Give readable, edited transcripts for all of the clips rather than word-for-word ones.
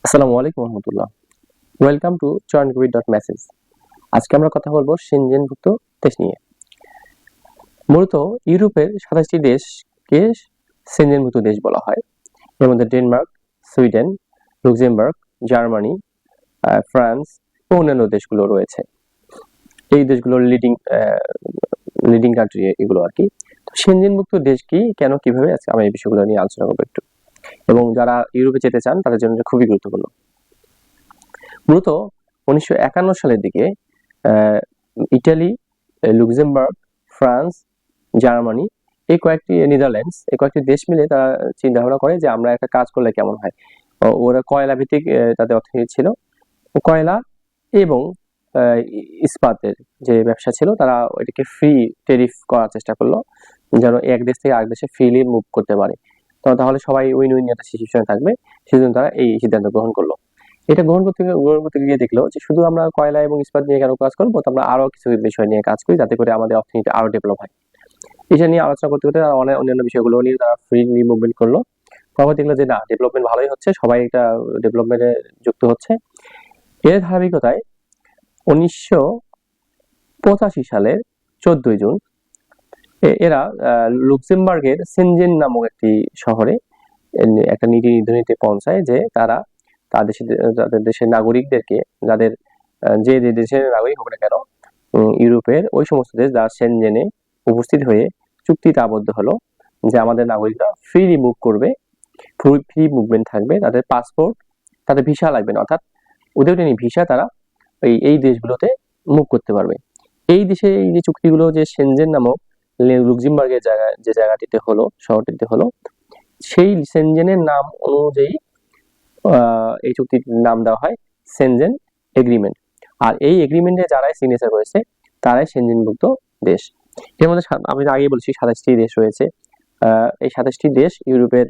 আসসালামু আলাইকুম রহমতুল্লাহ। Welcome to চয়নকবির.মেসেজ। আজকে আমরা কথা বলবো সেনজেনভুক্ত দেশ নিয়ে। মূলত ইউরোপের 27টি দেশকে সেনজেনভুক্ত দেশ বলা হয়। এর মধ্যে Denmark, Sweden, Luxembourg, Germany, France ও অন্যান্য দেশগুলো রয়েছে। এই দেশগুলোর লিডিং কান্ট্রি এগুলো আর কি। সেনজেনভুক্ত দেশ কি, কেন, কিভাবে, আজকে আমি এই বিষয়গুলো নিয়ে আলোচনা করবো একটু। এবং যারা ইউরোপে যেতে চান তাদের জন্য খুবই গুরুত্বপূর্ণ। মূলত 1951 সালের দিকে Italy, Luxembourg, France, Germany Netherlands এই কয়েকটি দেশ মিলে তারা চিন্তা ভাবনা করে যে আমরা একটা কাজ করলে কেমন হয়। ওরা কয়লা ভিত্তিক তাদের অর্থনীতি ছিল। কয়লা এবং ইস্পাতের যে ব্যবসা ছিল, তারা এটাকে ফ্রি টেরিফ করার চেষ্টা করলো, যেন এক দেশ থেকে আরেক দেশে ফ্রিলি মুভ করতে পারে। তাহলে সবাই উইন উইন একটা সিচুয়েশনে থাকবে। সেজন্য তারা এই সিদ্ধান্ত গ্রহণ করলো। এটা গ্রহণ করতে গিয়ে দেখলো যে শুধু আমরা কয়লা এবং ইস্পাত নিয়ে কেন কাজ করবো, আমরা আরো কিছু বিষয় নিয়ে কাজ করি, যাতে করে আমাদের অর্থনীতি আরো ডেভেলপ হয়। এটা নিয়ে আলোচনা করতে করতে তারা অন্যান্য বিষয়গুলো নিয়ে তারা ফ্রি মুভমেন্ট করলো। তারপর দেখলো যে না, ডেভেলপমেন্ট ভালোই হচ্ছে, সবাই এটা ডেভেলপমেন্টে যুক্ত হচ্ছে। এর ধারাবাহিকতায় 1985 সালের 14 জুন এরা লুক্সেমবার্গের সেনজেন নামক একটি শহরে একটা নীতি নির্ধারণীতে পৌঁছায় যে তারা তাদের দেশের নাগরিকদেরকে, যাদের যে দেশের নাগরিক হোক না কেন, ইউরোপের ওই সমস্ত দেশ যারা সেনজেনে উপস্থিত হয়ে চুক্তিতে আবদ্ধ হলো যে আমাদের নাগরিকরা ফ্রিলি মুভ করবে, ফ্রি মুভমেন্ট থাকবে, তাদের পাসপোর্ট, তাদের ভিসা লাগবে না, অর্থাৎ ওদের ভিসা তারা এই দেশগুলোতে মুভ করতে পারবে। এই দেশে এই যে চুক্তিগুলো, যে সেনজেন নামক লুক্সেমবার্গের যে জায়গাটিতে হলো, শহরটিতে হলো, সেই সেনজেনের নাম অনুযায়ী এই চুক্তির নাম দেওয়া হয় সেনজেন এগ্রিমেন্ট। আর এই এগ্রিমেন্টে যারাই সিগনেচার করেছে তারাই সেনজেনভুক্ত দেশ। এর মধ্যে আমি আগেই বলছি 27টি দেশ রয়েছে। এই 27টি দেশ ইউরোপের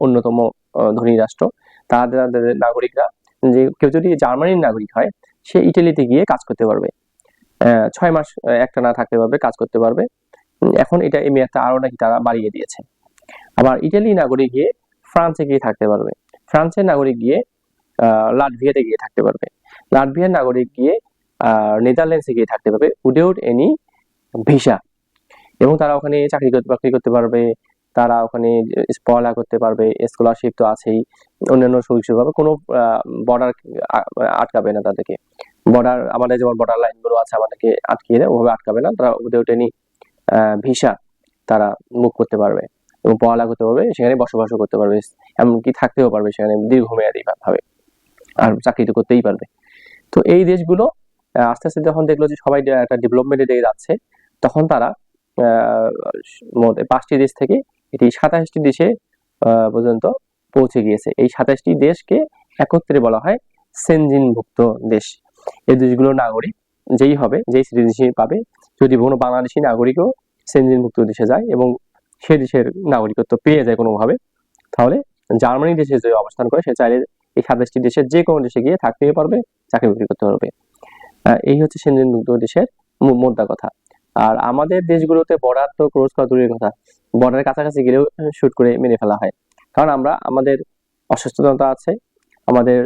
অন্যতম ধনী রাষ্ট্র। তাদের নাগরিকরা, যে কেউ যদি জার্মানির নাগরিক হয়, সে ইটালিতে গিয়ে কাজ করতে পারবে, 6 মাস একটানা থাকতে পারবে, কাজ করতে পারবে। এখন এটা এই মেয়াদটা আরো নাকি তারা বাড়িয়ে দিয়েছে। আবার ইটালি নাগরিক গিয়ে ফ্রান্সে গিয়ে থাকতে পারবে, ফ্রান্সের নাগরিক গিয়ে লাটভিয়াতে গিয়ে থাকতে পারবে, লাটভিয়ার নাগরিক গিয়ে নেদারল্যান্ডসে গিয়ে থাকতে পারবে উইদাউট এনি ভিসা। এবং তারা ওখানে বাকরি করতে পারবে, তারা ওখানে পড়ালেখা করতে পারবে, স্কলারশিপ তো আছেই, অন্যান্য সুযোগ সুবিধা পাবে, কোনো বর্ডার আটকাবে না তাদেরকে। আমাদের যেমন বর্ডার লাইন গুলো আছে, আমাদেরকে আটকিয়ে দেয়, ওভাবে আটকাবে না, তারা উইদাউট এনি ভিসা তারা মুভ করতে পারবে এবং পড়ালেখা করতে পারবে, সেখানে বসবাসও করতে পারবে, এমনকি থাকতেও পারবে সেখানে দীর্ঘমেয়াদী ভাবে, আর চাকরি তো করতেই পারবে। তো এই দেশগুলো আস্তে আস্তে যখন দেখলো যে সবাই একটা ডেভেলপমেন্টের দিকে যাচ্ছে, তখন তারা 5টি দেশ থেকে এটি 27টি দেশে পর্যন্ত পৌঁছে গিয়েছে। এই 27টি দেশকে একত্রে বলা হয় সেনজেনভুক্ত দেশ। এই দেশগুলোর নাগরিক যেই হবে, যেই সিটিজেনশিপ পাবে, যদি কোনো বাংলাদেশি নাগরিকও সেনজেনভুক্ত দেশে যায় এবং সে দেশের নাগরিকত্ব পেয়ে যায় কোনোভাবে, তাহলে জার্মানি দেশে যে অবস্থান করে সে চাইলে এই 27টি দেশের যে কোনো দেশে গিয়ে থাকতেই পারবে, চাকরি বাকরি করতে পারবে। এই হচ্ছে সেনজেনভুক্ত দেশের মোদ্দা কথা। আর আমাদের দেশগুলোতে বর্ডার তো ক্রস করা দূরের কথা, বর্ডারের কাছাকাছি গেলেও শুট করে মেরে ফেলা হয়। কারণ আমাদের অসুস্থতা আছে, আমাদের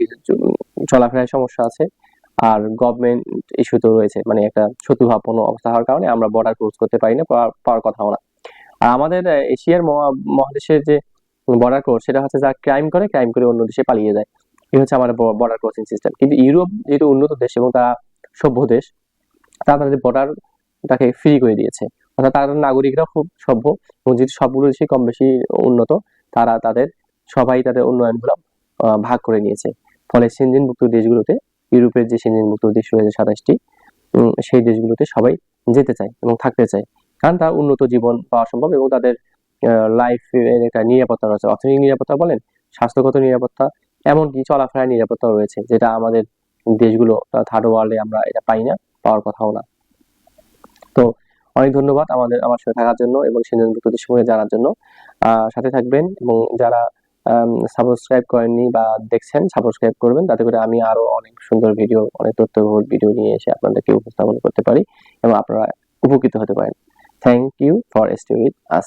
কিছু চলাফেরার সমস্যা আছে, আর গভর্নমেন্ট ইস্যু তো রয়েছে, মানে একটা শত্রুভাবপূর্ণ অবস্থা হওয়ার কারণে আমরা বর্ডার ক্রস করতে পারি না, পাওয়ার কথাও না। আর আমাদের এশিয়ার মহাদেশের যে বর্ডার ক্রস, সেটা হচ্ছে যারা ক্রাইম করে অন্য দেশে পালিয়ে যায়, এই হচ্ছে আমাদের বর্ডার ক্রসিং সিস্টেম। কিন্তু ইউরোপ যেহেতু উন্নত দেশ এবং তারা সভ্য দেশ, তারা তাদের বর্ডারটাকে ফ্রি করে দিয়েছে, অর্থাৎ তাদের নাগরিকরা খুব সভ্য, এবং যেহেতু সবগুলো দেশই কম বেশি উন্নত, তারা সবাই তাদের উন্নয়নগুলো ভাগ করে নিয়েছে। ফলে সেনজেনভুক্ত দেশগুলোতে, ইউরোপের যে সেনজেনভুক্ত দেশ রয়েছে 27টি, সেই দেশগুলোতে সবাই যেতে চায় এবং থাকতে চায়, কারণ তার উন্নত জীবন পাওয়া সম্ভব এবং তাদের লাইফের একটা নিরাপত্তা রয়েছে। অর্থনৈতিক নিরাপত্তা বলেন, স্বাস্থ্যগত নিরাপত্তা, এমনকি চলাফেরার নিরাপত্তা রয়েছে, যেটা আমাদের দেশগুলো থার্ড ওয়ার্ল্ডে আমরা এটা পাই না, পাওয়ার কথাও না। তো অনেক ধন্যবাদ আমার সাথে থাকার জন্য এবং সেনজেনভুক্ত দেশ সম্পর্কে জানার জন্য। সাথে থাকবেন এবং যারা সাবস্ক্রাইব করেননি বা দেখছেন, সাবস্ক্রাইব করবেন, যাতে করে আমি আরো অনেক সুন্দর ভিডিও, অনেক তথ্যবহুল ভিডিও নিয়ে এসে আপনাদেরকে উপস্থাপন করতে পারি এবং আপনারা উপকৃত হতে পারেন। Thank you for staying with us.